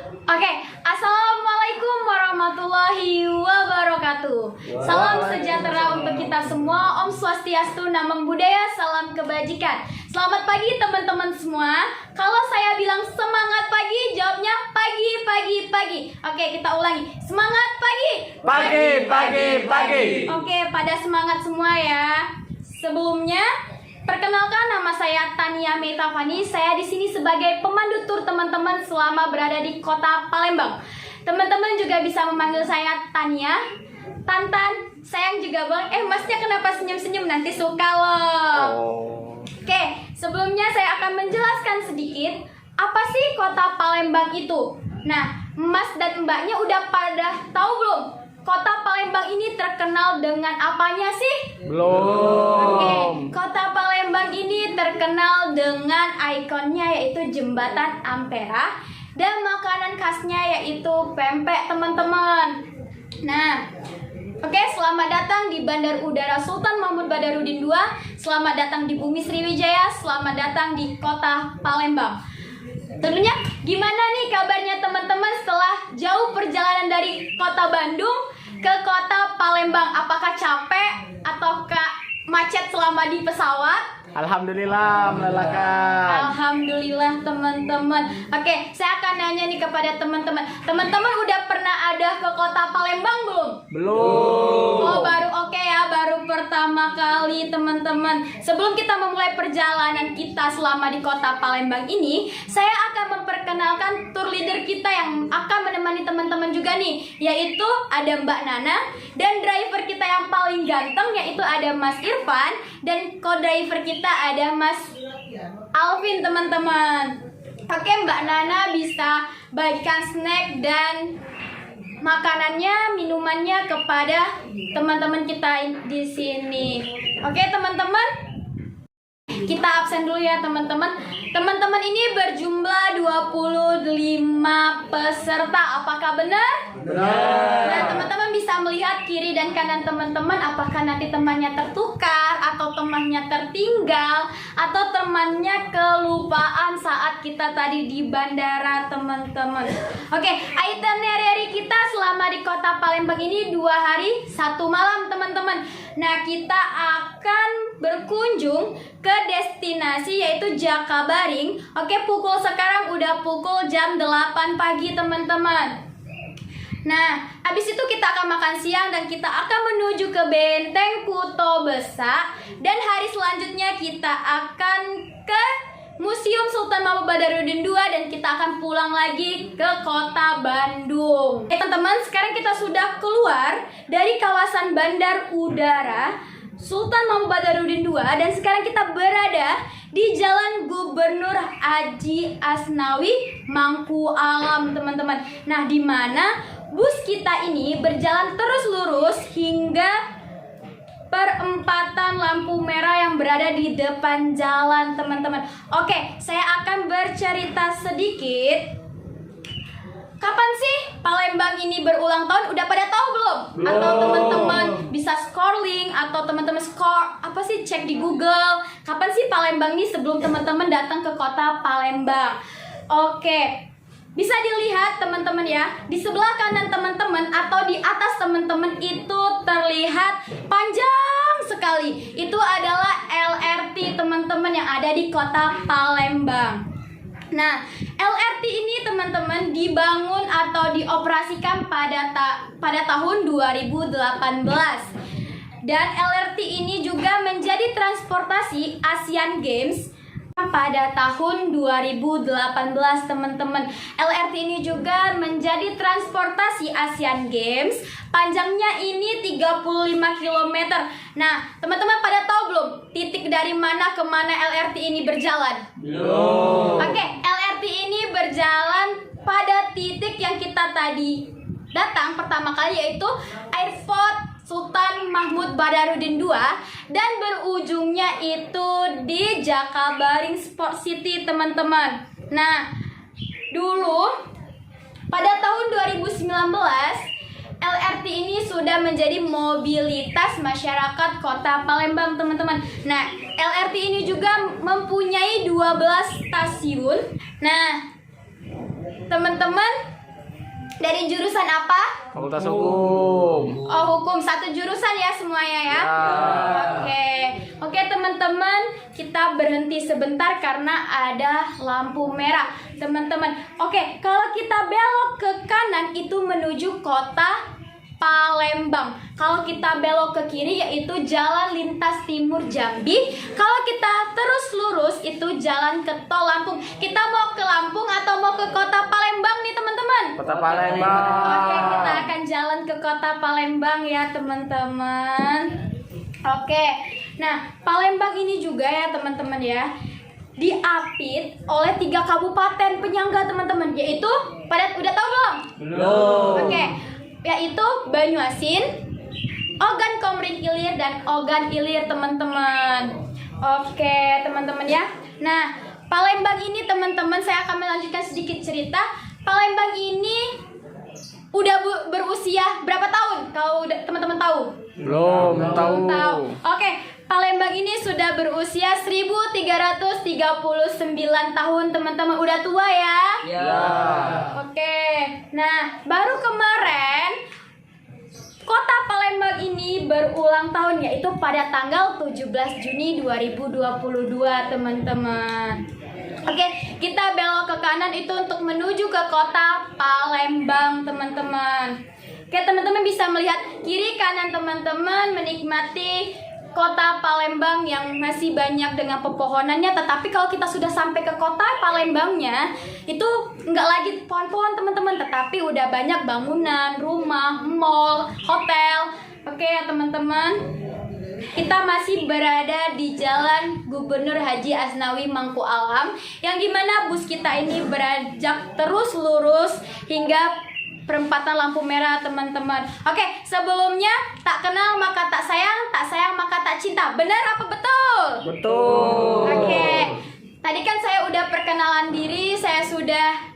Oke, Assalamualaikum warahmatullahi wabarakatuh. Salam sejahtera untuk kita semua. Om Swastiastu, Namo Buddhaya, salam kebajikan. Selamat pagi teman-teman semua. Kalau saya bilang semangat pagi, jawabnya pagi, pagi, pagi. Oke, kita ulangi. Semangat pagi. Pagi, pagi, pagi. Oke, pada semangat semua ya. Sebelumnya, perkenalkan, nama saya Tania Metafani. Saya di sini sebagai pemandu tur teman-teman selama berada di kota Palembang. Teman-teman juga bisa memanggil saya Tania, Tantan, sayang juga bang. Masnya kenapa senyum-senyum? Nanti suka loh. Oke, sebelumnya saya akan menjelaskan sedikit apa sih kota Palembang itu. Nah, Mas dan Mbaknya udah pada tahu belum? Kota Palembang ini terkenal dengan apanya sih? Belum. Oke, kota Palembang ini terkenal dengan ikonnya yaitu Jembatan Ampera dan makanan khasnya yaitu pempek teman-teman. Nah, oke, selamat datang di Bandar Udara Sultan Mahmud Badarudin II. Selamat datang di Bumi Sriwijaya. Selamat datang di kota Palembang. Tentunya gimana nih kabarnya teman-teman setelah jauh perjalanan dari kota Bandung ke kota Palembang? Apakah capek ataukah macet selama di pesawat? Alhamdulillah melelahkan. Alhamdulillah teman-teman. Oke, saya akan nanya nih kepada teman-teman. Teman-teman udah pernah ada ke kota Palembang belum? Belum. Oh, baru oke ya, baru pertama kali teman-teman. Sebelum kita memulai perjalanan kita selama di kota Palembang ini, saya akan memperkenalkan tour leader kita yang akan menemani teman-teman juga nih, yaitu ada Mbak Nana dan driver kita yang paling ganteng yaitu ada Mas Irfan dan co-driver kita ada Mas Alvin teman-teman. Oke, Mbak Nana bisa bagikan snack dan makanannya, minumannya kepada teman-teman kita di sini. Oke, teman-teman, kita absen dulu ya teman-teman. Teman-teman ini berjumlah 25 peserta. Apakah benar? Benar. Nah, teman-teman bisa melihat kiri dan kanan teman-teman apakah nanti temannya tertukar atau temannya tertinggal atau temannya kelupaan saat kita tadi di bandara teman-teman. Oke, itinerary kita selama di kota Palembang ini 2 hari 1 malam teman-teman. Nah, kita akan berkunjung ke destinasi yaitu Jakabaring. Oke, sekarang udah pukul jam 8 pagi teman-teman. Nah, habis itu kita akan makan siang dan kita akan menuju ke Benteng Kuto Besak. Dan hari selanjutnya kita akan ke Museum Sultan Mahmud Badarudin II dan kita akan pulang lagi ke kota Bandung. Teman-teman, sekarang kita sudah keluar dari kawasan Bandar Udara Sultan Mahmud Badarudin II dan sekarang kita berada di Jalan Gubernur Haji Asnawi Mangku Alam teman-teman. Nah, di mana bus kita ini berjalan terus lurus hingga perempatan lampu merah yang berada di depan jalan teman-teman. Oke, saya akan bercerita sedikit. Kapan sih Palembang ini berulang tahun? Udah pada tahu belum? Atau teman-teman bisa scrolling atau teman-teman cek di Google. Kapan sih Palembang ini sebelum teman-teman datang ke kota Palembang? Oke. Bisa dilihat teman-teman ya, di sebelah kanan teman-teman atau di atas teman-teman itu terlihat panjang sekali. Itu adalah LRT teman-teman yang ada di kota Palembang. Nah, LRT ini teman-teman dibangun atau dioperasikan pada tahun 2018. Dan LRT ini juga menjadi transportasi Asian Games pada tahun 2018 teman-teman. LRT ini juga menjadi transportasi Asian Games. Panjangnya ini 35 km. Nah, teman-teman pada tahu belum titik dari mana ke mana LRT ini berjalan? Belum. Oke, LRT ini berjalan pada titik yang kita tadi datang pertama kali yaitu Airport Sultan Mahmud Badarudin II dan berujungnya itu di Jakabaring Sport City teman-teman. Nah, dulu pada tahun 2019 LRT ini sudah menjadi mobilitas masyarakat kota Palembang teman-teman. Nah, LRT ini juga mempunyai 12 stasiun. Nah, teman-teman, Dari jurusan apa? Fakultas Hukum. Oh, hukum. Satu jurusan ya semuanya ya? Oke. Oke teman-teman, kita berhenti sebentar karena ada lampu merah. Teman-teman, oke, kalau kita belok ke kanan itu menuju kota Palembang. Kalau kita belok ke kiri yaitu Jalan Lintas Timur Jambi. Kalau kita terus lurus itu jalan ke Tol Lampung. Kita mau ke Lampung atau mau ke kota Palembang nih teman-teman? Kota Palembang. Oke, kita akan jalan ke kota Palembang ya teman-teman. Oke, nah Palembang ini juga ya teman-teman ya diapit oleh 3 kabupaten penyangga teman-teman, yaitu pada udah tahu belum? Belum. Oke, yaitu Banyuasin, Ogan Komering Ilir dan Ogan Ilir teman-teman. Oke teman-teman ya. Nah Palembang ini teman-teman, saya akan melanjutkan sedikit cerita. Palembang ini udah berusia berapa tahun? Kalau teman-teman tahu? Belum tahu. Oke, Palembang ini sudah berusia 1339 tahun teman-teman. Udah tua ya? Ya. Oke, nah baru kemarin kota Palembang ini berulang tahun, yaitu pada tanggal 17 Juni 2022 teman-teman. Oke, kita belok ke kanan itu untuk menuju ke kota Palembang teman-teman. Oke, teman-teman bisa melihat kiri kanan teman-teman menikmati kota Palembang yang masih banyak dengan pepohonannya. Tetapi kalau kita sudah sampai ke kota Palembangnya, itu nggak lagi pohon-pohon teman-teman, tetapi udah banyak bangunan, rumah, mall, hotel. Oke ya teman-teman, kita masih berada di Jalan Gubernur Haji Asnawi Mangku Alam, yang dimana bus kita ini beranjak terus lurus hingga perempatan lampu merah teman-teman. Oke, sebelumnya tak kenal maka tak sayang maka tak cinta. Benar apa betul? Betul. Oke, tadi kan saya udah perkenalan diri, saya sudah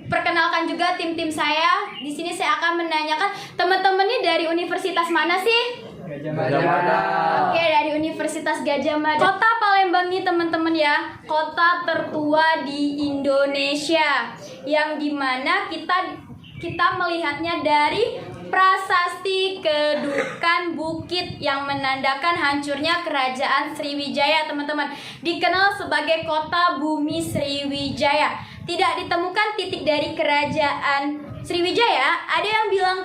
perkenalkan juga tim-tim saya. Di sini saya akan menanyakan teman-teman ini dari universitas mana sih? Gajah Mada. Oke, dari Universitas Gajah Mada. Kota Palembang ini teman-teman ya, kota tertua di Indonesia, yang dimana kita melihatnya dari prasasti kedudukan bukit yang menandakan hancurnya kerajaan Sriwijaya teman-teman. Dikenal sebagai kota bumi Sriwijaya. Tidak ditemukan titik dari kerajaan Sriwijaya. Ada yang bilang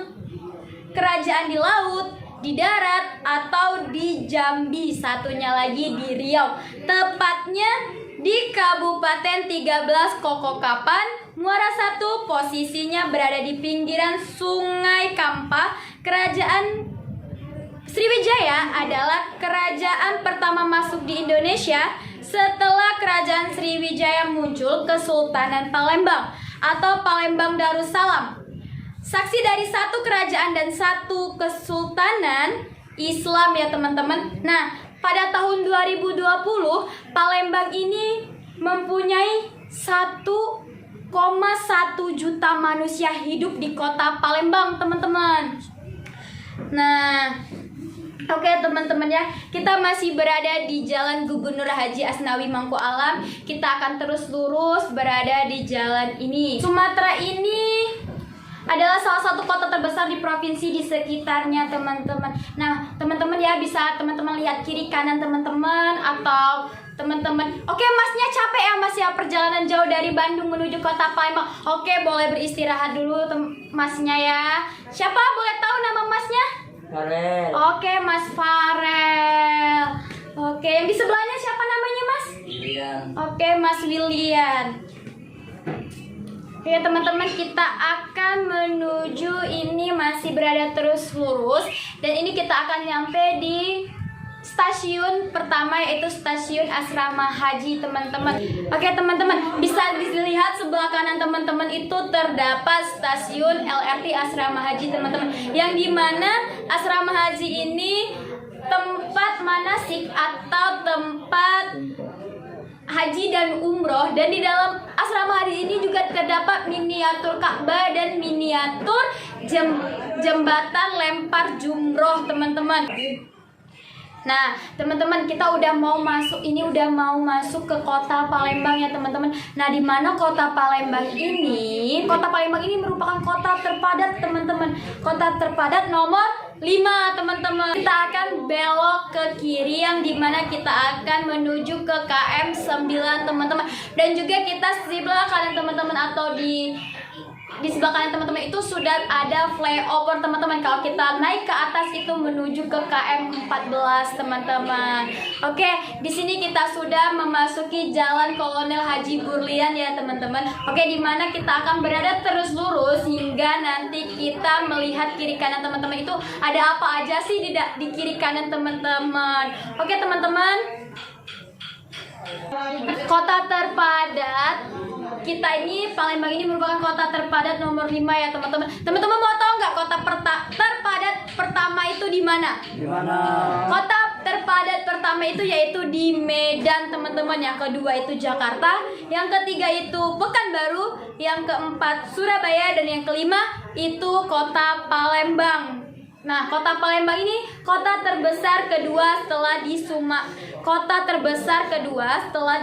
kerajaan di laut, di darat, atau di Jambi, satunya lagi di Riau. Tepatnya di Kabupaten 13 Kokokapan, Muara 1, posisinya berada di pinggiran Sungai Kampah. Kerajaan Sriwijaya adalah kerajaan pertama masuk di Indonesia setelah kerajaan Sriwijaya muncul Kesultanan Palembang atau Palembang Darussalam. Saksi dari satu kerajaan dan satu kesultanan Islam ya teman-teman. Nah, pada tahun 2020 Palembang ini mempunyai 1,1 juta manusia hidup di kota Palembang teman-teman. Nah, oke teman-teman ya, kita masih berada di Jalan Gubernur Haji Asnawi Mangku Alam. Kita akan terus lurus berada di jalan ini. Sumatera ini adalah salah satu kota terbesar di provinsi di sekitarnya teman-teman. Nah teman-teman ya, bisa teman-teman lihat kiri kanan teman-teman, atau teman-teman, oke masnya capek ya mas ya, perjalanan jauh dari Bandung menuju kota Palembang. Oke, boleh beristirahat dulu masnya ya. Siapa boleh tahu nama masnya? Farel. Oke, Mas Farel. Oke, yang di sebelahnya siapa namanya mas? William. Oke, Mas William. Oke teman-teman, kita akan menuju, ini masih berada terus lurus, dan ini kita akan nyampe di stasiun pertama, yaitu stasiun Asrama Haji teman-teman. Oke teman-teman, bisa dilihat sebelah kanan teman-teman itu terdapat stasiun LRT Asrama Haji teman-teman, yang dimana Asrama Haji ini tempat manasik atau tempat haji dan umroh, dan di dalam asrama haji ini juga terdapat miniatur Ka'bah dan miniatur jembatan lempar jumroh teman-teman. Nah, teman-teman, kita udah mau masuk ke kota Palembang ya, teman-teman. Nah, di mana kota Palembang ini? Kota Palembang ini merupakan kota terpadat, teman-teman. Kota terpadat nomor 5, teman-teman. Kita akan belok ke kiri yang dimana kita akan menuju ke KM 9, teman-teman. Dan juga kita sebelah kanan, teman-teman, atau di sebelah kanan teman-teman itu sudah ada flyover, teman-teman. Kalau kita naik ke atas itu menuju ke KM 14, teman-teman. Oke, di sini kita sudah memasuki Jalan Kolonel Haji Burlian ya, teman-teman. Oke, di mana kita akan berada terus lurus hingga nanti kita melihat kiri kanan, teman-teman. Itu ada apa aja sih di kiri kanan, teman-teman. Oke, teman-teman. Kota terpadat kita ini, Palembang ini merupakan kota terpadat nomor 5 ya, teman-teman. Teman-teman mau tahu nggak kota terpadat pertama itu di mana? Di mana? Kota terpadat pertama itu yaitu di Medan, teman-teman. Yang kedua itu Jakarta, yang ketiga itu Pekanbaru, yang keempat Surabaya, dan yang kelima itu kota Palembang. Nah, kota Palembang ini kota terbesar kedua setelah di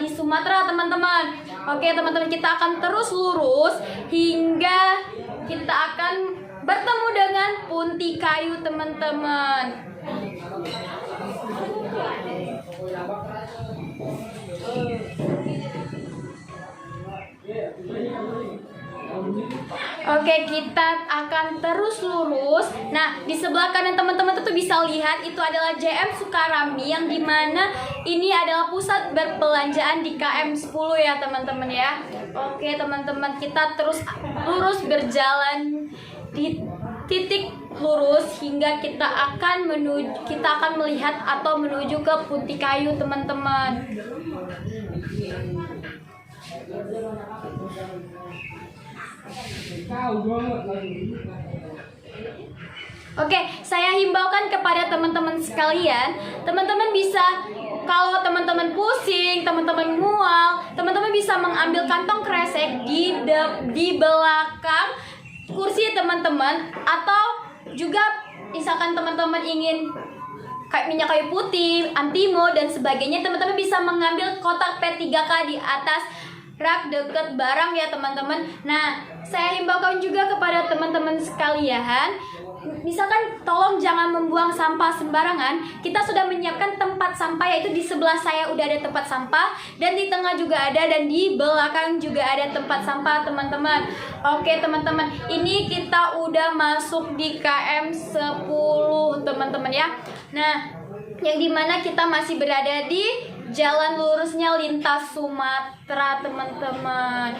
Sumatera, teman-teman. Oke, teman-teman, kita akan terus lurus hingga kita akan bertemu dengan Punti Kayu, teman-teman. Oke, kita akan terus lurus. Nah, di sebelah kanan teman-teman tuh bisa lihat itu adalah JM Sukarami, yang dimana ini adalah pusat berbelanjaan di KM 10 ya, teman-teman ya. Oke, teman-teman, kita terus lurus berjalan di titik lurus hingga kita akan melihat atau menuju ke Punti Kayu, teman-teman. Oke, saya himbaukan kepada teman-teman sekalian, teman-teman bisa, kalau teman-teman pusing, teman-teman mual, teman-teman bisa mengambil kantong kresek di belakang kursi teman-teman, atau juga misalkan teman-teman ingin kayak minyak kayu putih, antimo dan sebagainya, teman-teman bisa mengambil kotak P3K di atas rak deket barang ya, teman-teman. Nah, saya himbaukan juga kepada teman-teman sekalian, misalkan tolong jangan membuang sampah sembarangan. Kita sudah menyiapkan tempat sampah, yaitu di sebelah saya udah ada tempat sampah, dan di tengah juga ada, dan di belakang juga ada tempat sampah, teman-teman. Oke, teman-teman, ini kita udah masuk di KM 10, teman-teman ya. Nah, yang dimana kita masih berada di jalan lurusnya lintas Sumatera, teman-teman.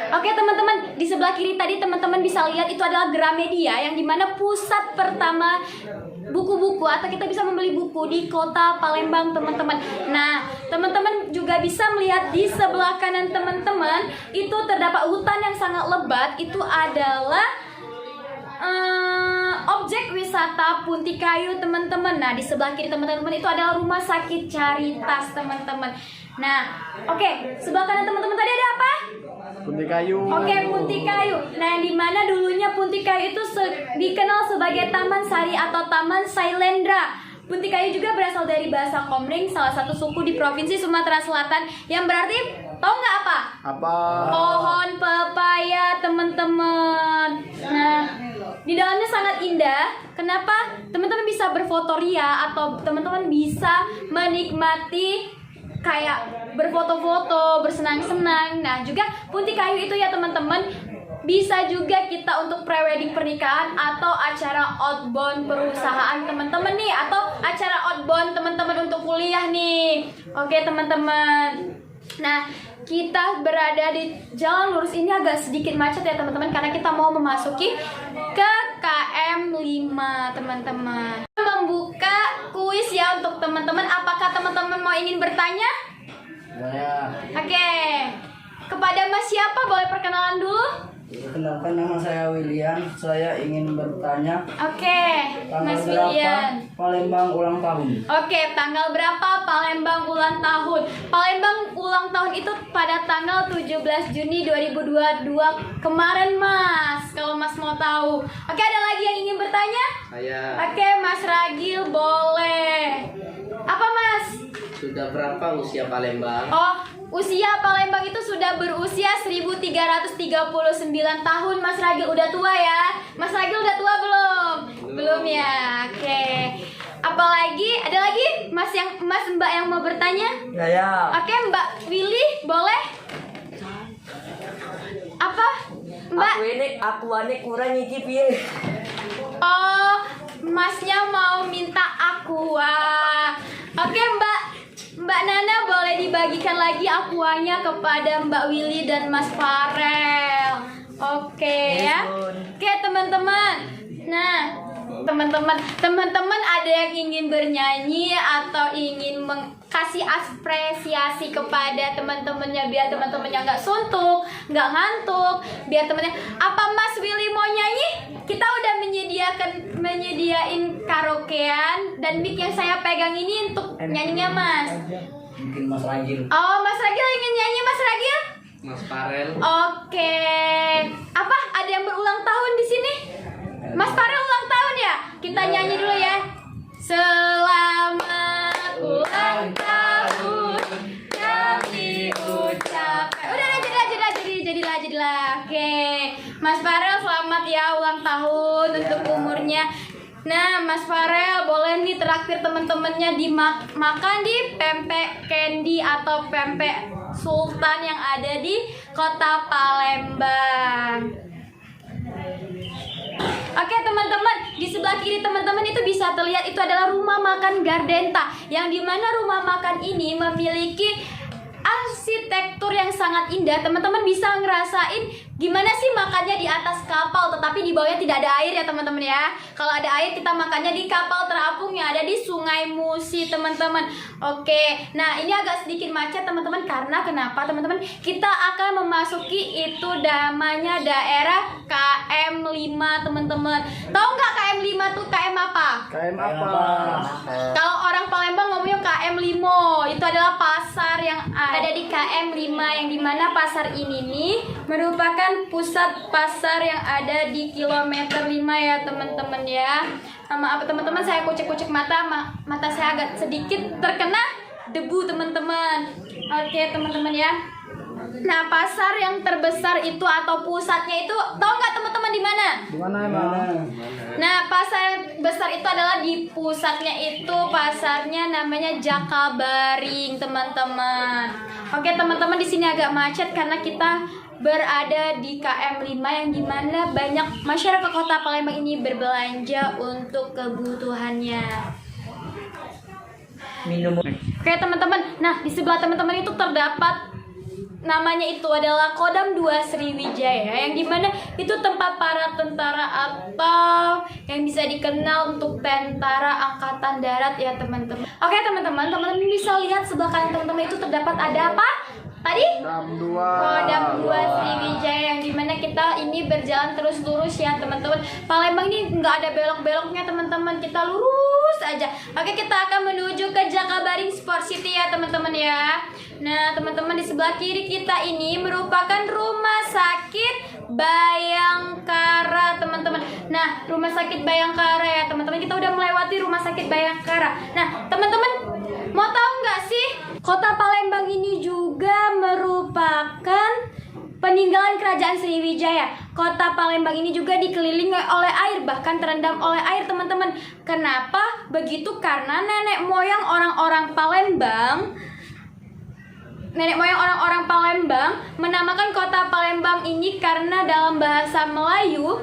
Oke, teman-teman, di sebelah kiri tadi teman-teman bisa lihat itu adalah Gramedia, yang dimana pusat pertama buku-buku atau kita bisa membeli buku di kota Palembang, teman-teman. Nah, teman-teman juga bisa melihat di sebelah kanan teman-teman itu terdapat hutan yang sangat lebat. Itu adalah objek wisata Punti Kayu, teman-teman. Nah, di sebelah kiri teman-teman itu adalah Rumah Sakit Caritas, teman-teman. Nah, oke, sebelah kanan teman-teman tadi ada apa? Punti Kayu. Oke, Punti Kayu. Nah, yang dimana dulunya Punti Kayu itu dikenal sebagai Taman Sari atau Taman Sailendra. Punti Kayu juga berasal dari bahasa Komering, salah satu suku di Provinsi Sumatera Selatan, yang berarti, tahu nggak apa? Apa? Pohon pepaya, teman-teman. Nah, di dalamnya sangat indah. Kenapa? Teman-teman bisa berfoto ria, atau teman-teman bisa menikmati kayak berfoto-foto, bersenang-senang. Nah, juga Punti Kayu itu ya, teman-teman, bisa juga kita untuk prewedding pernikahan atau acara outbound perusahaan teman-teman nih, atau acara outbound teman-teman untuk kuliah nih. Oke, teman-teman. Nah, kita berada di jalan lurus ini agak sedikit macet ya, teman-teman, karena kita mau memasuki ke KM 5, teman-teman. Membuka kuis ya untuk teman-teman. Apakah teman-teman mau ingin bertanya? Ya. Oke. Kepada Mas siapa? Boleh perkenalan dulu? Perkenalkan, nama saya William. Saya ingin bertanya Oke, tanggal Mas berapa William. Palembang ulang tahun? Oke, tanggal berapa Palembang ulang tahun? Palembang ulang tahun itu pada tanggal 17 Juni 2022 kemarin, Mas. Kalau Mas mau tahu. Oke, ada lagi yang ingin bertanya? Saya Oke, Mas Ragil boleh. Apa, Mas? sudah berapa usia Palembang? Oh, usia Palembang itu sudah berusia 1339 tahun. Mas Ragil udah tua ya? Mas Ragil udah tua belum? Belum ya. Oke. Apalagi? Ada lagi? Mas Mbak yang mau bertanya? Ya. Oke, Mbak Willy boleh? Apa? Mbak? Aku ini kurang nyicip ya. Oh, Masnya mau minta aqua. Oke, Mbak Nana boleh dibagikan lagi aquanya kepada Mbak Willy dan Mas Farel. Oke ya. Oke, teman-teman. Nah, teman-teman ada yang ingin bernyanyi atau ingin kasih apresiasi kepada teman-temannya biar teman-temannya nggak suntuk, nggak ngantuk, biar temennya. Apa Mas Willy mau nyanyi? Kita udah menyediain karaokean dan mic yang saya pegang ini untuk nyanyinya, Mas. Mungkin Mas Ragil. Oh, Mas Ragil ingin nyanyi, Mas Ragil? Mas Farel. Oke. Apa? Ada yang berulang tahun di sini? Mas Farel ulang tahun ya? Kita nyanyi dulu ya. Selamat ulang tahun kami ucapkan. Udah jadilah. Oke. Mas Farel selamat ya ulang tahun untuk umurnya. Nah, Mas Farel boleh nih traktir teman-temannya makan di pempek candy atau pempek Sultan yang ada di Kota Palembang. Oke, teman-teman, di sebelah kiri teman-teman itu bisa terlihat itu adalah rumah makan Gardenta, yang dimana rumah makan ini memiliki arsitektur yang sangat indah. Teman-teman bisa ngerasain gimana sih makannya di atas kapal, tetapi di bawahnya tidak ada air ya teman-teman ya. Kalau ada air kita makannya di kapal terapung yang ada di Sungai Musi, teman-teman. Oke, nah ini agak sedikit macet teman-teman, karena kenapa teman-teman? Kita akan memasuki itu namanya daerah KM 5, teman-teman. Tahu nggak KM 5 tuh KM apa? KM apa? Kalau orang Palembang ngomongnya KM Limo, itu adalah pasar yang ada di KM 5, yang dimana pasar ini nih merupakan pusat pasar yang ada di kilometer 5 ya teman-teman ya. Maaf teman-teman, saya kucek-kucek mata saya agak sedikit terkena debu teman-teman. Oke teman-teman ya. Nah, pasar yang terbesar itu atau pusatnya itu tahu nggak teman-teman di mana? Di mana emang? Nah, pasar besar itu adalah di pusatnya itu pasarnya namanya Jakabaring, teman-teman. Oke, teman-teman, di sini agak macet karena kita berada di KM 5 yang dimana banyak masyarakat Kota Palembang ini berbelanja untuk kebutuhannya. Minum. Oke, teman-teman. Nah, di sebelah teman-teman itu terdapat namanya itu adalah Kodam 2 Sriwijaya, yang dimana itu tempat para tentara atau yang bisa dikenal untuk tentara angkatan darat ya teman-teman. Oke teman-teman bisa lihat sebelah kanan teman-teman itu terdapat ada apa? Tadi? Kodam 2 Sriwijaya, yang dimana kita ini berjalan terus lurus ya teman-teman. Palembang ini nggak ada belok-beloknya teman-teman, kita lurus aja. Oke, kita akan menuju ke Jakabaring Sport City ya teman-teman ya. Nah teman-teman, di sebelah kiri kita ini merupakan Rumah Sakit Bayangkara teman-teman. Nah, Rumah Sakit Bayangkara ya teman-teman, kita udah melewati Rumah Sakit Bayangkara. Nah teman-teman, mau tahu nggak sih Kota Palembang ini juga merupakan peninggalan Kerajaan Sriwijaya. Kota Palembang ini juga dikelilingi oleh air, bahkan terendam oleh air teman-teman. Kenapa begitu? Karena nenek moyang orang-orang Palembang menamakan Kota Palembang ini karena dalam bahasa Melayu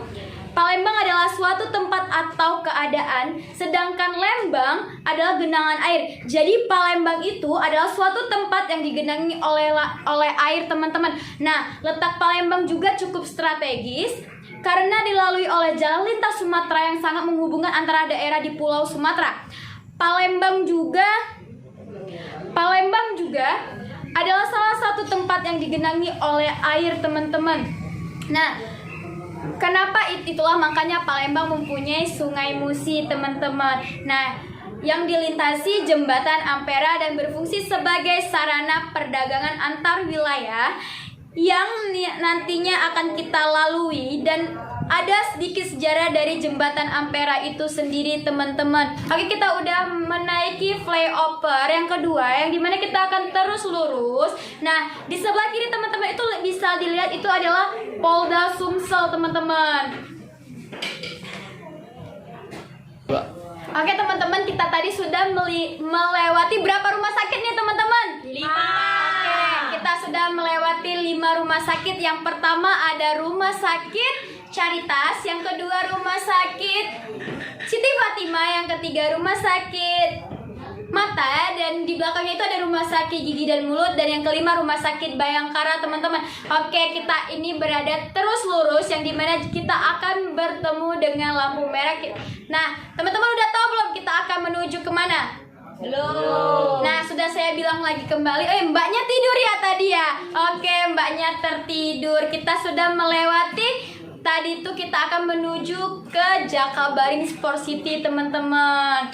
Palembang adalah suatu tempat atau keadaan, sedangkan Lembang adalah genangan air. Jadi Palembang itu adalah suatu tempat yang digenangi oleh air teman-teman. Nah, letak Palembang juga cukup strategis karena dilalui oleh jalan lintas Sumatera yang sangat menghubungkan antara daerah di Pulau Sumatera. Palembang juga adalah salah satu tempat yang digenangi oleh air teman-teman. Nah, kenapa itulah makanya Palembang mempunyai Sungai Musi, teman-teman. Nah, yang dilintasi jembatan Ampera dan berfungsi sebagai sarana perdagangan antar wilayah yang nantinya akan kita lalui, dan ada sedikit sejarah dari jembatan Ampera itu sendiri, teman-teman. Oke, kita udah menaiki flyover yang kedua, yang dimana kita akan terus lurus. Nah, di sebelah kiri teman-teman itu bisa dilihat itu adalah Polda Sumsel, teman-teman. Oke teman-teman, kita tadi sudah melewati berapa rumah sakit nih teman-teman? 5. Oke, kita sudah melewati 5 rumah sakit. Yang pertama ada Rumah Sakit Caritas, yang kedua Rumah Sakit Siti Fatimah, yang ketiga Rumah Sakit Mata, dan di belakangnya itu ada Rumah Sakit Gigi dan Mulut, dan yang kelima Rumah Sakit Bayangkara, teman-teman. Oke, kita ini berada terus lurus, yang dimana kita akan bertemu dengan lampu merah. Nah, teman-teman udah tahu belum kita akan menuju kemana? Belum. Nah, sudah saya bilang lagi kembali. Mbaknya tidur ya tadi ya? Oke, mbaknya tertidur. Kita sudah melewati. Tadi itu kita akan menuju ke Jakabaring Sport City, teman-teman.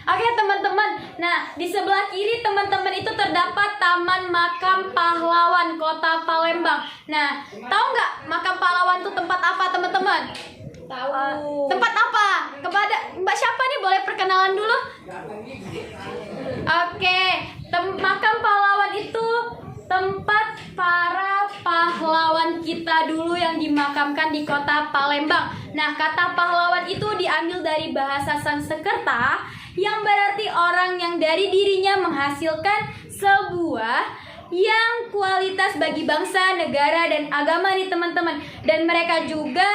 Oke teman-teman, nah di sebelah kiri teman-teman itu terdapat Taman Makam Pahlawan Kota Palembang. Nah, tahu nggak Makam Pahlawan itu tempat apa teman-teman? Tahu. Tempat apa? Kepada Mbak siapa nih, boleh perkenalan dulu? Oke, Makam Pahlawan itu tempat para pahlawan kita dulu yang dimakamkan di Kota Palembang. Nah, kata pahlawan itu diambil dari bahasa Sanskerta yang berarti orang yang dari dirinya menghasilkan sebuah yang kualitas bagi bangsa, negara, dan agama nih teman-teman. Dan mereka juga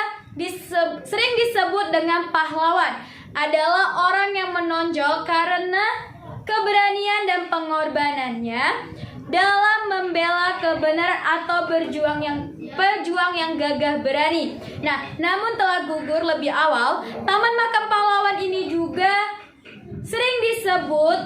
sering disebut dengan pahlawan, adalah orang yang menonjol karena keberanian dan pengorbanannya dalam membela kebenaran atau pejuang yang gagah berani. Nah, namun telah gugur lebih awal, Taman Makam Pahlawan ini juga sering disebut,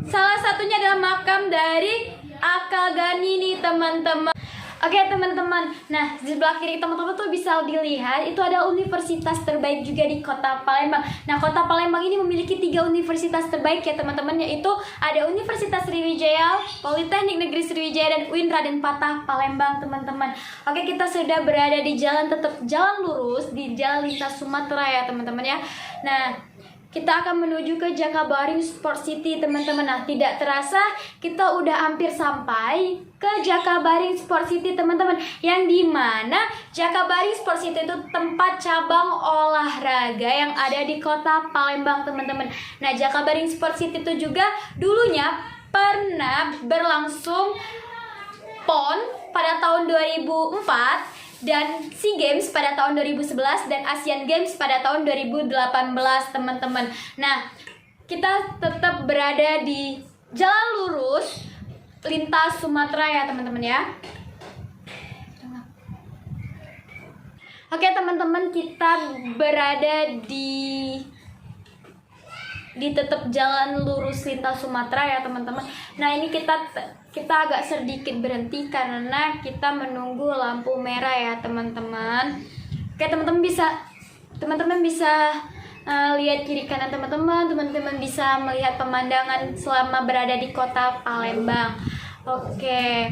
salah satunya adalah makam dari Akagani nih teman-teman. Oke teman-teman, nah di sebelah kiri teman-teman tuh bisa dilihat itu ada universitas terbaik juga di Kota Palembang. Nah, Kota Palembang ini memiliki 3 universitas terbaik ya teman-teman, yaitu ada Universitas Sriwijaya, Politeknik Negeri Sriwijaya, dan UIN Raden Patah Palembang, teman-teman. Oke, kita sudah berada di tetap jalan lurus di Jalan Lintas Sumatera ya teman-teman ya. Nah, kita akan menuju ke Jakabaring Sport City teman-teman. Nah, tidak terasa kita udah hampir sampai ke Jakabaring Sport City teman-teman, yang dimana Jakabaring Sport City itu tempat cabang olahraga yang ada di Kota Palembang teman-teman. Nah, Jakabaring Sport City itu juga dulunya pernah berlangsung PON pada tahun 2004, dan SEA Games pada tahun 2011, dan Asian Games pada tahun 2018 teman-teman. Nah, kita tetap berada di jalan lurus lintas Sumatera ya teman-teman ya. Oke teman-teman, kita berada di tetap jalan lurus lintas Sumatera ya teman-teman. Nah, ini kita agak sedikit berhenti karena kita menunggu lampu merah ya teman-teman. Oke, teman-teman bisa lihat kiri kanan teman-teman bisa melihat pemandangan selama berada di Kota Palembang. Oke.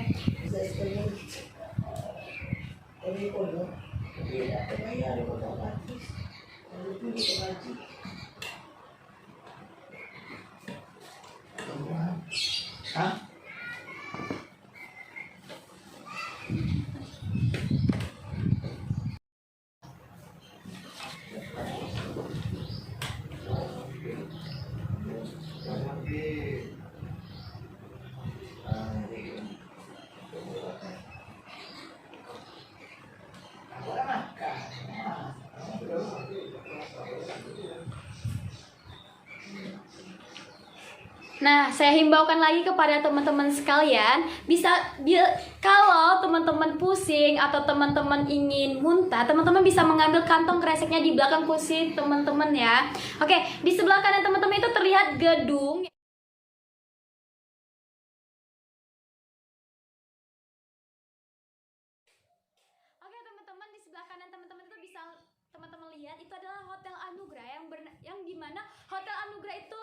Nah, saya himbaukan lagi kepada teman-teman sekalian, kalau teman-teman pusing atau teman-teman ingin muntah, teman-teman bisa mengambil kantong kreseknya di belakang kursi teman-teman ya. Oke, di sebelah kanan teman-teman itu terlihat gedung. bisa teman-teman lihat itu adalah Hotel Anugrah yang dimana Hotel Anugrah itu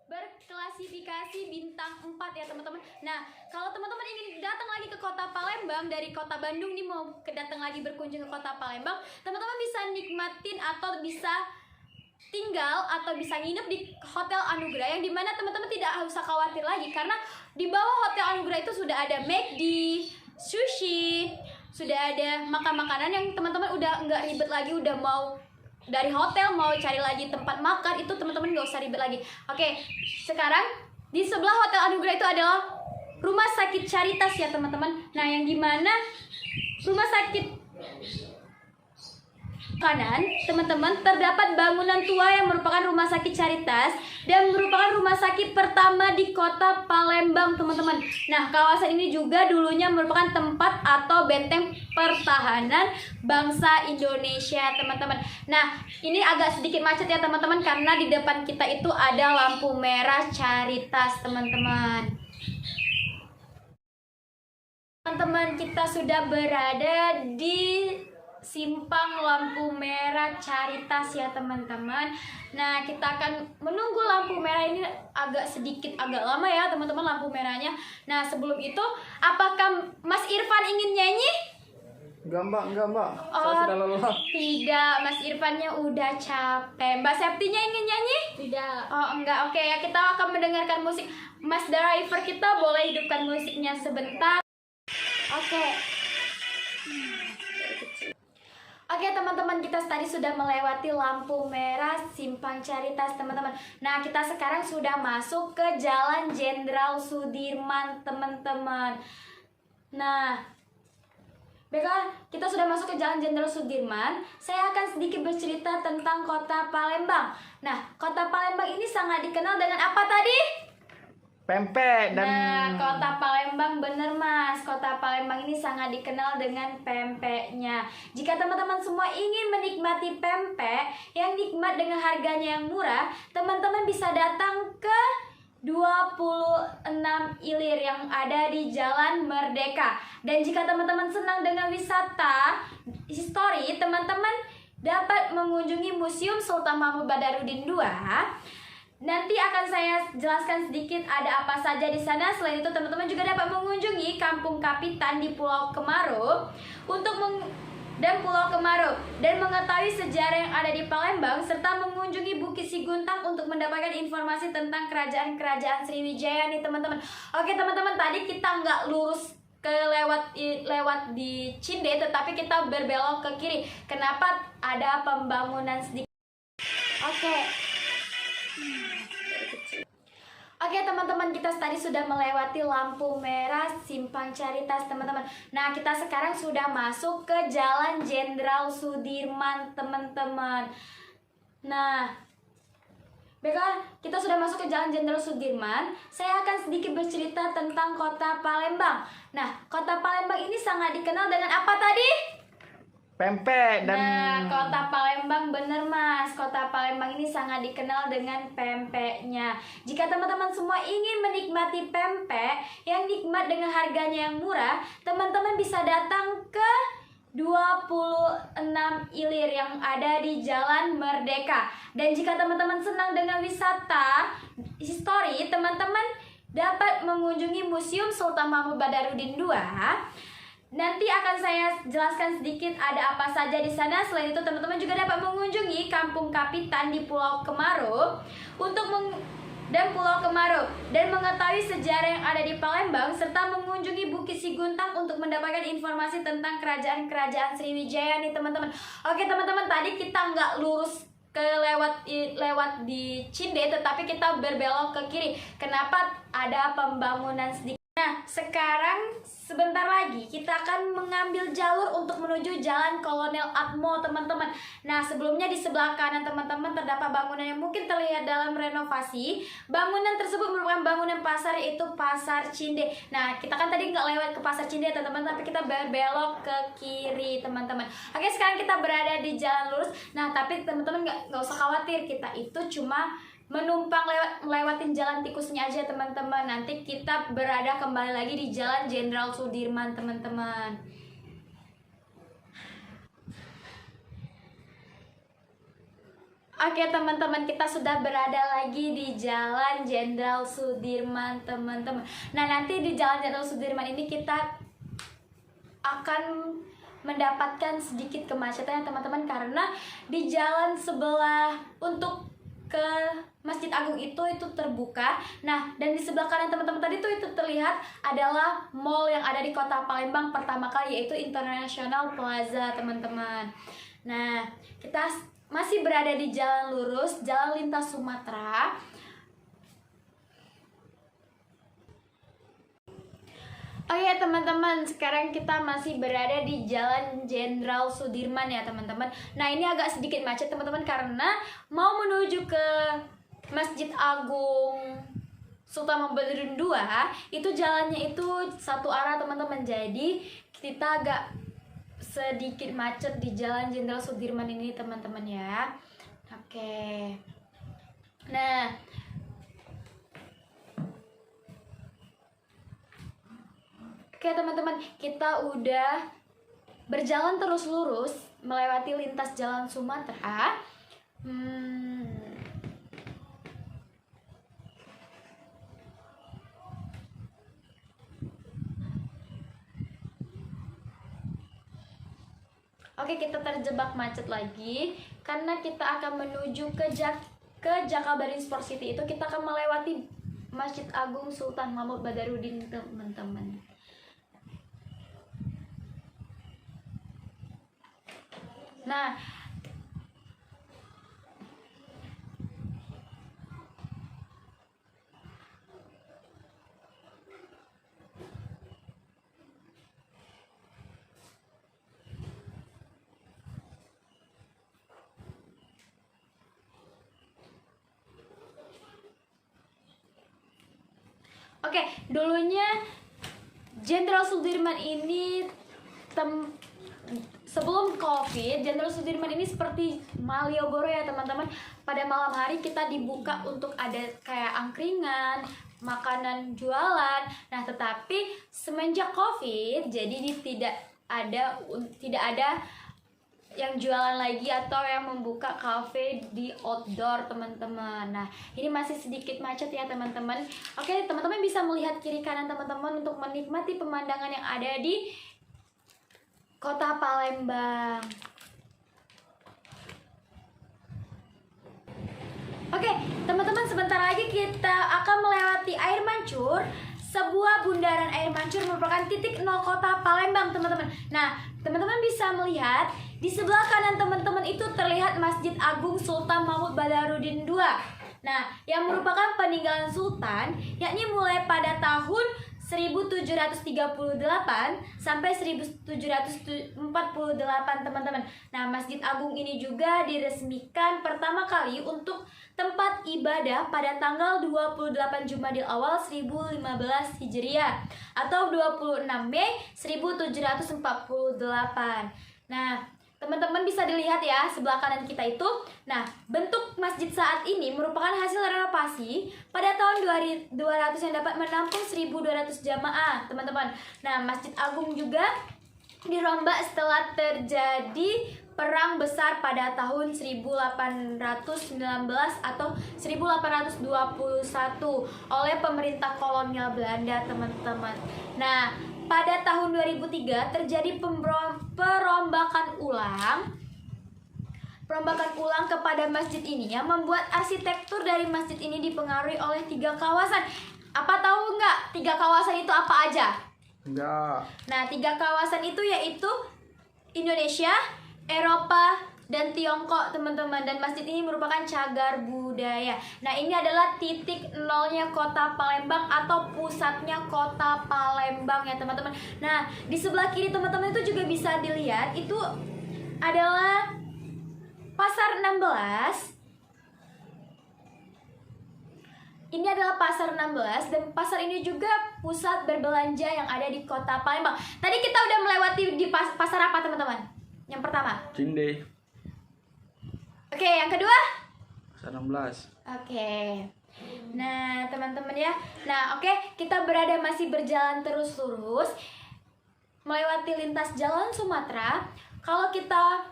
berklasifikasi bintang 4 ya teman-teman. Nah, kalau teman-teman ingin datang lagi ke kota Palembang dari kota Bandung nih, mau datang lagi berkunjung ke kota Palembang, teman-teman bisa nikmatin atau bisa tinggal atau bisa nginep di Hotel Anugrah yang dimana teman-teman tidak usah khawatir lagi karena di bawah Hotel Anugrah itu sudah ada McD, sushi, sudah ada makan-makanan yang teman-teman udah nggak ribet lagi, udah mau dari hotel mau cari lagi tempat makan itu teman-teman nggak usah ribet lagi. Oke, sekarang di sebelah Hotel Anugrah itu adalah Rumah Sakit Caritas ya teman-teman. Nah, yang dimana Rumah Sakit kanan teman-teman terdapat bangunan tua yang merupakan Rumah Sakit Caritas dan merupakan rumah sakit pertama di kota Palembang teman-teman. Nah, kawasan ini juga dulunya merupakan tempat atau benteng pertahanan bangsa Indonesia teman-teman. Nah, ini agak sedikit macet ya teman-teman karena di depan kita itu ada lampu merah Caritas teman-teman. Teman-teman, kita sudah berada di simpang lampu merah Caritas ya teman-teman. Nah, kita akan menunggu lampu merah ini agak lama ya teman-teman lampu merahnya. Nah, sebelum itu apakah Mas Irfan ingin nyanyi? Enggak mbak. Oh, Saya sudah lelah. tidak, Mas Irfannya udah capek. Mbak Septinya ingin nyanyi? Tidak. Oh, enggak. Oke ya, kita akan mendengarkan musik. Mas driver kita boleh hidupkan musiknya sebentar. Oke. Oke teman-teman, kita tadi sudah melewati lampu merah Simpang Caritas teman-teman. Nah, kita sekarang sudah masuk ke Jalan Jenderal Sudirman teman-teman. Nah, baiklah, kita sudah masuk ke Jalan Jenderal Sudirman. Saya akan sedikit bercerita tentang kota Palembang. Nah, kota Palembang ini sangat dikenal dengan apa tadi? Pempek dan Nah, kota Palembang bener Mas. Kota Palembang ini sangat dikenal dengan pempeknya. Jika teman-teman semua ingin menikmati pempek yang nikmat dengan harganya yang murah, teman-teman bisa datang ke 26 Ilir yang ada di Jalan Merdeka. Dan jika teman-teman senang dengan wisata histori, teman-teman dapat mengunjungi Museum Sultan Mahmud Badarudin II. Nanti akan saya jelaskan sedikit ada apa saja di sana. Selain itu teman-teman juga dapat mengunjungi Kampung Kapitan di Pulau Kemaro dan mengetahui sejarah yang ada di Palembang serta mengunjungi Bukit Siguntang untuk mendapatkan informasi tentang kerajaan-kerajaan Sriwijaya nih teman-teman. Oke teman-teman, tadi kita nggak lurus lewat di Cinde, tetapi kita berbelok ke kiri. Kenapa? Ada pembangunan sedikit. Oke teman-teman, kita tadi sudah melewati lampu merah Simpang Caritas teman-teman. Nah, kita sekarang sudah masuk ke Jalan Jenderal Sudirman teman-teman. Nah, baiklah, kita sudah masuk ke Jalan Jenderal Sudirman. Saya akan sedikit bercerita tentang kota Palembang. Nah, kota Palembang ini sangat dikenal dengan apa tadi? pempek dan Nah, kota Palembang bener Mas. Kota Palembang ini sangat dikenal dengan pempeknya. Jika teman-teman semua ingin menikmati pempek yang nikmat dengan harganya yang murah, teman-teman bisa datang ke 26 Ilir yang ada di Jalan Merdeka. Dan jika teman-teman senang dengan wisata histori, teman-teman dapat mengunjungi Museum Sultan Mahmud Badarudin II. Nanti akan saya jelaskan sedikit ada apa saja di sana. Selain itu teman-teman juga dapat mengunjungi Kampung Kapitan di Pulau Kemaro dan mengetahui sejarah yang ada di Palembang serta mengunjungi Bukit Siguntang untuk mendapatkan informasi tentang kerajaan-kerajaan Sriwijaya nih teman-teman. Oke teman-teman, tadi kita nggak lurus lewat di Cinde, tetapi kita berbelok ke kiri. Kenapa? Ada pembangunan sedikit. Nah, sekarang sebentar lagi kita akan mengambil jalur untuk menuju Jalan Kolonel Atmo teman-teman. Nah, sebelumnya di sebelah kanan teman-teman terdapat bangunan yang mungkin terlihat dalam renovasi. Bangunan tersebut merupakan bangunan pasar, yaitu Pasar Cinde. Nah, kita kan tadi nggak lewat ke Pasar Cinde teman-teman, tapi kita berbelok ke kiri teman-teman. Oke, sekarang kita berada di jalan lurus. Nah, tapi teman-teman nggak usah khawatir, kita itu cuma menumpang lewatin jalan tikusnya aja teman-teman. Nanti kita berada kembali lagi di Jalan Jenderal Sudirman teman-teman. Oke teman-teman, kita sudah berada lagi di Jalan Jenderal Sudirman teman-teman. Nah nanti di Jalan Jenderal Sudirman ini kita akan mendapatkan sedikit kemacetan teman-teman, karena di jalan sebelah untuk ke Masjid Agung itu terbuka. Nah dan di sebelah kanan teman-teman tadi itu terlihat adalah mall yang ada di kota Palembang pertama kali, yaitu International Plaza teman-teman. Nah kita masih berada di jalan lurus, jalan lintas Sumatera. Oh ya teman-teman, sekarang kita masih berada di Jalan Jenderal Sudirman ya teman-teman. Nah ini agak sedikit macet teman-teman, karena mau menuju ke Masjid Agung Sultan Mahmud II itu jalannya itu satu arah teman-teman. Jadi kita agak sedikit macet di Jalan Jenderal Sudirman ini teman-teman ya. Oke. Nah oke teman-teman, kita udah berjalan terus lurus melewati lintas Jalan Sumatera. Oke, kita terjebak macet lagi karena kita akan menuju ke Jakabaring Sport City. Itu kita akan melewati Masjid Agung Sultan Mahmud Badarudin teman-teman. Nah oke, dulunya Jenderal Sudirman ini sebelum COVID, Jenderal Sudirman ini seperti Malioboro ya teman-teman. Pada malam hari kita dibuka untuk ada kayak angkringan, makanan jualan. Nah, tetapi semenjak COVID, jadi tidak ada yang jualan lagi atau yang membuka kafe di outdoor teman-teman. Nah ini masih sedikit macet ya teman-teman. Oke teman-teman bisa melihat kiri kanan teman-teman untuk menikmati pemandangan yang ada di kota Palembang. Oke teman-teman, sebentar lagi kita akan melewati air mancur. Sebuah bundaran air mancur merupakan titik nol kota Palembang teman-teman. Nah teman-teman bisa melihat di sebelah kanan teman-teman itu terlihat Masjid Agung Sultan Mahmud Badarudin II. Nah, yang merupakan peninggalan Sultan, yakni mulai pada tahun 1738 sampai 1748 teman-teman. Nah, Masjid Agung ini juga diresmikan pertama kali untuk tempat ibadah pada tanggal 28 Jumadil Awal 1015 Hijriah atau 26 Mei 1748. Nah, teman-teman bisa dilihat ya sebelah kanan kita itu. Nah, bentuk masjid saat ini merupakan hasil renovasi pada tahun 200 yang dapat menampung 1.200 jamaah, teman-teman. Nah, Masjid Agung juga dirombak setelah terjadi perang besar pada tahun 1819 atau 1821 oleh pemerintah kolonial Belanda, teman-teman. Nah, pada tahun 2003 terjadi perombakan ulang kepada masjid ini yang membuat arsitektur dari masjid ini dipengaruhi oleh 3 kawasan. Apa tahu nggak 3 kawasan itu apa aja? Enggak. Nah, 3 kawasan itu yaitu Indonesia, Eropa, dan Tiongkok, teman-teman. Dan masjid ini merupakan cagar budaya. Nah, ini adalah titik nolnya kota Palembang atau pusatnya kota Palembang ya, teman-teman. Nah, di sebelah kiri teman-teman itu juga bisa dilihat itu adalah Pasar 16. Ini adalah Pasar 16 dan pasar ini juga pusat berbelanja yang ada di kota Palembang. Tadi kita udah melewati di pasar apa, teman-teman? Yang pertama? Cinde. Oke, yang kedua? Pasar 16. Oke. Nah, teman-teman ya. Nah, oke, kita masih berjalan terus lurus melewati lintas Jalan Sumatera. Kalau kita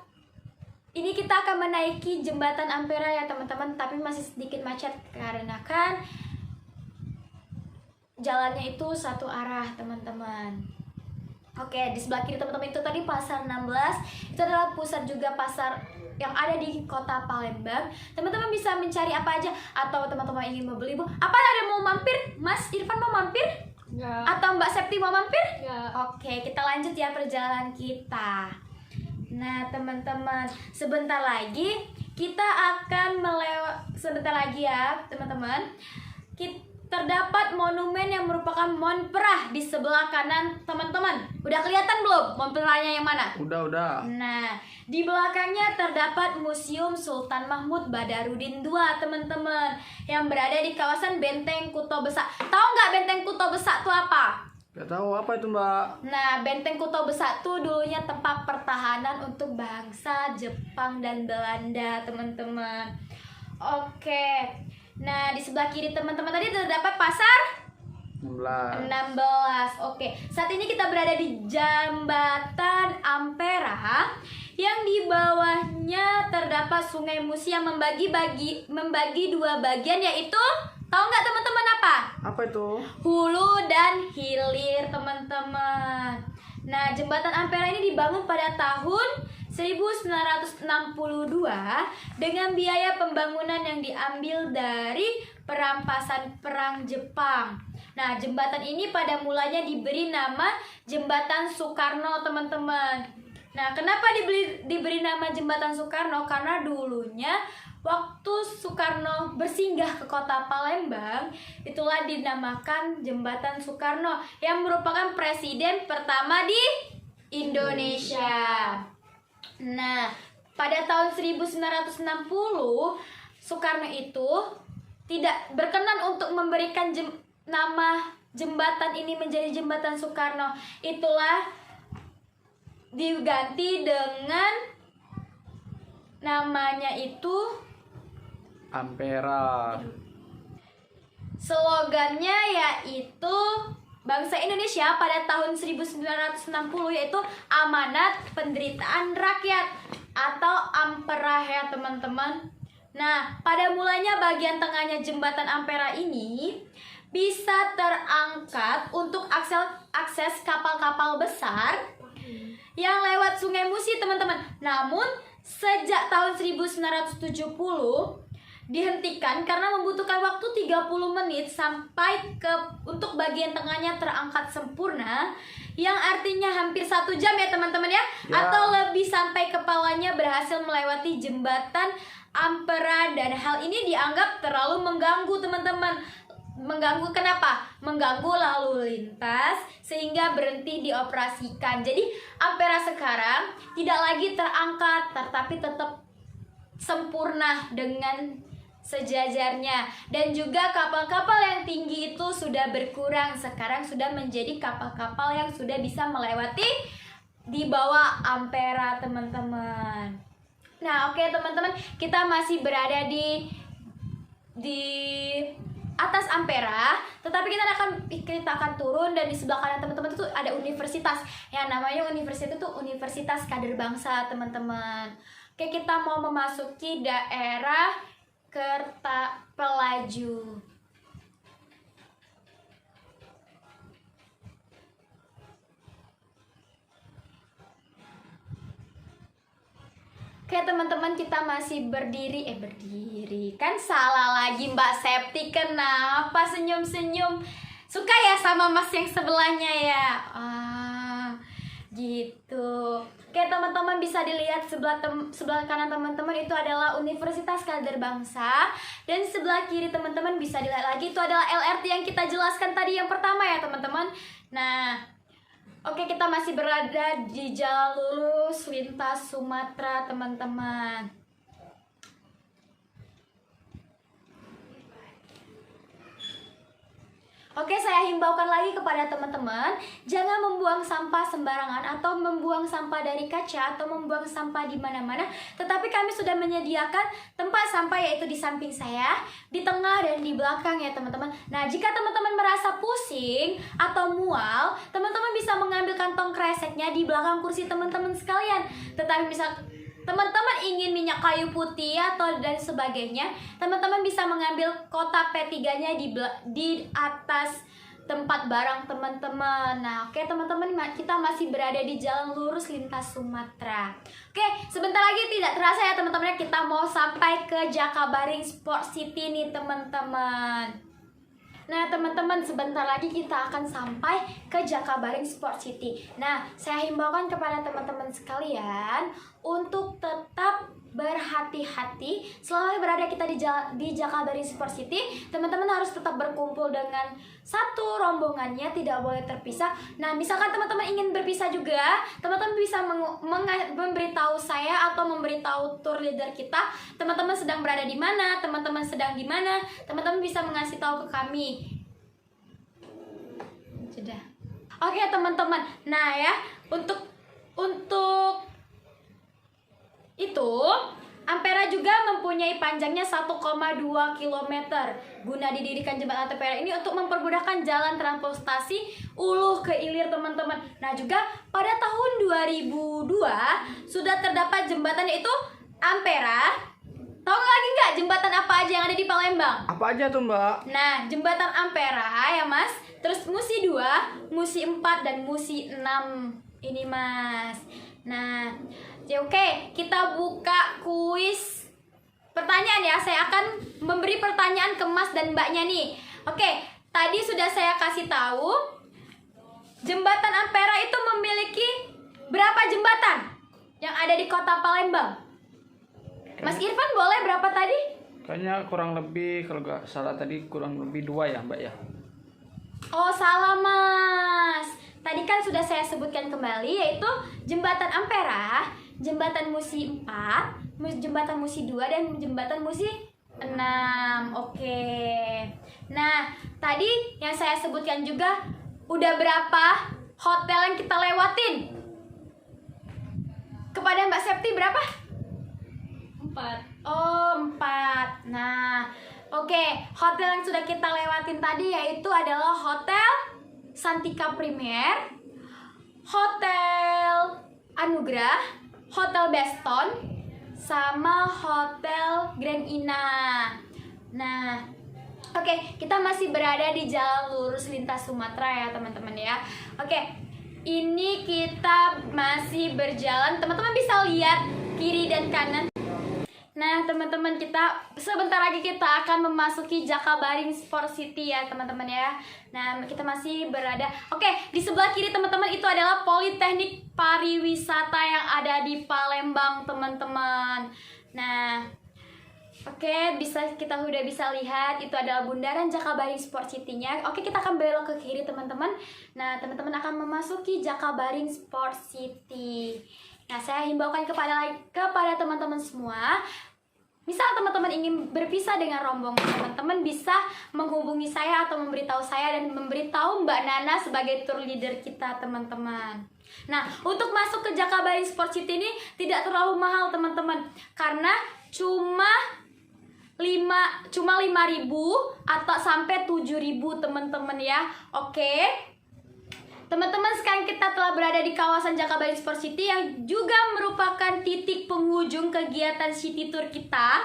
ini kita akan menaiki jembatan Ampera ya teman-teman, tapi masih sedikit macet karena kan jalannya itu satu arah teman-teman. Oke, di sebelah kiri teman-teman itu tadi pasar 16. Itu adalah pusat juga pasar yang ada di kota Palembang. Teman-teman bisa mencari apa aja, atau teman-teman ingin membeli, Bu. Apa ada mau mampir? Mas Irfan mau mampir? Enggak. Atau Mbak Septi mau mampir? Enggak. Oke, kita lanjut ya perjalanan kita. Nah, teman-teman, sebentar lagi kita akan sebentar lagi ya, teman-teman. Terdapat monumen yang merupakan Mon Perah di sebelah kanan, teman-teman. Udah kelihatan belum Mon Perahnya yang mana? Udah. Nah, di belakangnya terdapat Museum Sultan Mahmud Badarudin II, teman-teman, yang berada di kawasan Benteng Kuto Besak. Tahu nggak Benteng Kuto Besak itu apa? Gak tahu apa itu, Mbak. Nah, Benteng Kuto Besak itu dulunya tempat pertahanan untuk bangsa Jepang dan Belanda, teman-teman. Oke. Nah, di sebelah kiri teman-teman tadi terdapat pasar 16. Oke. Saat ini kita berada di jembatan Ampera yang di bawahnya terdapat Sungai Musi yang membagi dua bagian, yaitu tahu nggak teman-teman apa? Apa itu? Hulu dan hilir, teman-teman. Nah, jembatan Ampera ini dibangun pada tahun 1962 dengan biaya pembangunan yang diambil dari perampasan perang Jepang. Nah, jembatan ini pada mulanya diberi nama Jembatan Soekarno, teman-teman. Nah, kenapa diberi nama Jembatan Soekarno? Karena dulunya waktu Soekarno bersinggah ke kota Palembang, itulah dinamakan Jembatan Soekarno, yang merupakan presiden pertama di Indonesia. Nah, pada tahun 1960, Soekarno itu tidak berkenan untuk memberikan nama jembatan ini menjadi Jembatan Soekarno. Itulah diganti dengan namanya itu Ampera. Slogannya yaitu bangsa Indonesia pada tahun 1960, yaitu amanat penderitaan rakyat atau Ampera ya teman-teman. Nah, pada mulanya bagian tengahnya jembatan Ampera ini bisa terangkat untuk akses kapal-kapal besar yang lewat Sungai Musi, teman-teman. Namun, sejak tahun 1970 dihentikan karena membutuhkan waktu 30 menit sampai untuk bagian tengahnya terangkat sempurna, yang artinya hampir 1 jam ya teman-teman ya, atau lebih sampai kepalanya berhasil melewati jembatan Ampera, dan hal ini dianggap terlalu mengganggu, teman-teman. Mengganggu kenapa? Mengganggu lalu lintas sehingga berhenti dioperasikan. Jadi Ampera sekarang tidak lagi terangkat, tetapi tetap sempurna dengan sejajarnya, dan juga kapal-kapal yang tinggi itu sudah berkurang. Sekarang sudah menjadi kapal-kapal yang sudah bisa melewati di bawah Ampera, teman-teman. Nah, oke teman-teman, kita masih berada di atas Ampera, tetapi kita akan turun, dan di sebelah kanan teman-teman itu ada universitas yang namanya universitas itu Universitas Kader Bangsa, teman-teman. Oke, kita mau memasuki daerah Kerta Pelaju. Oke teman-teman, kita masih berdiri kan salah lagi Mbak Septi. Kenapa senyum-senyum? Suka ya sama mas yang sebelahnya ya? Gitu. Oke teman-teman, bisa dilihat sebelah kanan teman-teman itu adalah Universitas Kader Bangsa, dan sebelah kiri teman-teman bisa dilihat lagi itu adalah LRT yang kita jelaskan tadi yang pertama ya teman-teman. Nah, oke, kita masih berada di jalan lurus lintas Sumatera, teman-teman. Oke, saya himbaukan lagi kepada teman-teman, jangan membuang sampah sembarangan atau membuang sampah dari kaca atau membuang sampah di mana-mana. Tetapi kami sudah menyediakan tempat sampah, yaitu di samping saya, di tengah dan di belakang ya teman-teman. Nah, jika teman-teman merasa pusing atau mual, teman-teman bisa mengambil kantong kreseknya di belakang kursi teman-teman sekalian. Tetapi teman-teman ingin minyak kayu putih atau dan sebagainya, teman-teman bisa mengambil kotak P3-nya di atas tempat barang teman-teman. Nah, oke teman-teman, kita masih berada di jalan lurus lintas Sumatera. Oke, sebentar lagi tidak terasa ya teman-teman, kita mau sampai ke Jakabaring Sport City nih teman-teman. Nah teman-teman, sebentar lagi kita akan sampai ke Jakabaring Sport City. Nah, saya himbaukan kepada teman-teman sekalian untuk tetap berhati-hati selama berada kita di Jakabaring Sport City. Teman-teman harus tetap berkumpul dengan satu rombongannya, tidak boleh terpisah. Nah, misalkan teman-teman ingin berpisah juga, teman-teman bisa memberitahu saya atau memberitahu tour leader kita, teman-teman sedang berada di mana, teman-teman sedang di mana, teman-teman bisa mengasih tahu ke kami. Sudah. Oke teman-teman. Nah ya, untuk itu, Ampera juga mempunyai panjangnya 1,2 km. Guna didirikan jembatan Ampera ini untuk mempermudahkan jalan transportasi ulu ke hilir teman-teman. Nah juga pada tahun 2002 sudah terdapat jembatan yaitu Ampera. Tahu lagi nggak jembatan apa aja yang ada di Palembang? Apa aja tuh Mbak? Nah, jembatan Ampera ya Mas. Terus Musi 2, Musi 4 dan Musi 6 ini Mas. Nah, oke, kita buka kuis pertanyaan ya. Saya akan memberi pertanyaan ke Mas dan Mbaknya nih. Oke, tadi sudah saya kasih tahu jembatan Ampera itu memiliki berapa jembatan yang ada di kota Palembang? Mas Irfan boleh berapa tadi? Kayaknya kurang lebih, kalau nggak salah tadi kurang lebih 2 ya Mbak ya. Oh salah Mas. Tadi kan sudah saya sebutkan kembali, yaitu jembatan Ampera, jembatan Musi 4, jembatan Musi 2 dan jembatan Musi 6. Oke. Nah, tadi yang saya sebutkan juga, udah berapa hotel yang kita lewatin? Kepada Mbak Septi berapa? 4. Oh, 4. Nah, oke, hotel yang sudah kita lewatin tadi yaitu adalah Hotel Santika Premier, Hotel Anugrah, Hotel Beston, sama Hotel Grand Ina. Nah, oke, kita masih berada di jalan lurus lintas Sumatera ya teman-teman ya. Oke, ini kita masih berjalan, teman-teman bisa lihat kiri dan kanan. Nah teman-teman, kita sebentar lagi kita akan memasuki Jakabaring Sport City ya teman-teman ya. Nah kita masih berada, oke, di sebelah kiri teman-teman itu adalah Politeknik Pariwisata yang ada di Palembang teman-teman. Nah oke, kita udah bisa lihat itu adalah bundaran Jakabaring Sport City-nya. Oke, kita akan belok ke kiri teman-teman. Nah teman-teman akan memasuki Jakabaring Sport City. Nah, saya himbaukan kepada teman-teman semua, misal teman-teman ingin berpisah dengan rombongan, teman-teman bisa menghubungi saya atau memberitahu saya dan memberitahu Mbak Nana sebagai tour leader kita, teman-teman. Nah, untuk masuk ke Jakabaring Sport City ini tidak terlalu mahal, teman-teman, karena cuma 5.000 atau sampai 7.000 teman-teman ya. Oke. Teman-teman, sekarang kita telah berada di kawasan Jakabaring Sport City yang juga merupakan titik penghujung kegiatan city tour kita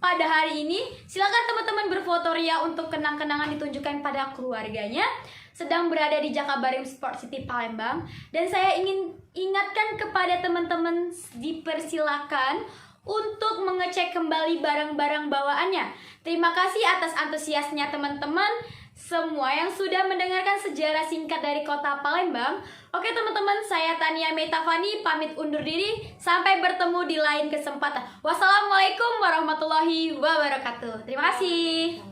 pada hari ini. Silakan teman-teman berfoto ria untuk kenang-kenangan ditunjukkan pada keluarganya sedang berada di Jakabaring Sport City Palembang. Dan saya ingin ingatkan kepada teman-teman, dipersilakan untuk mengecek kembali barang-barang bawaannya. Terima kasih atas antusiasnya teman-teman semua yang sudah mendengarkan sejarah singkat dari kota Palembang. Oke teman-teman, saya Tania Metafani pamit undur diri. Sampai bertemu di lain kesempatan. Wassalamualaikum warahmatullahi wabarakatuh. Terima kasih.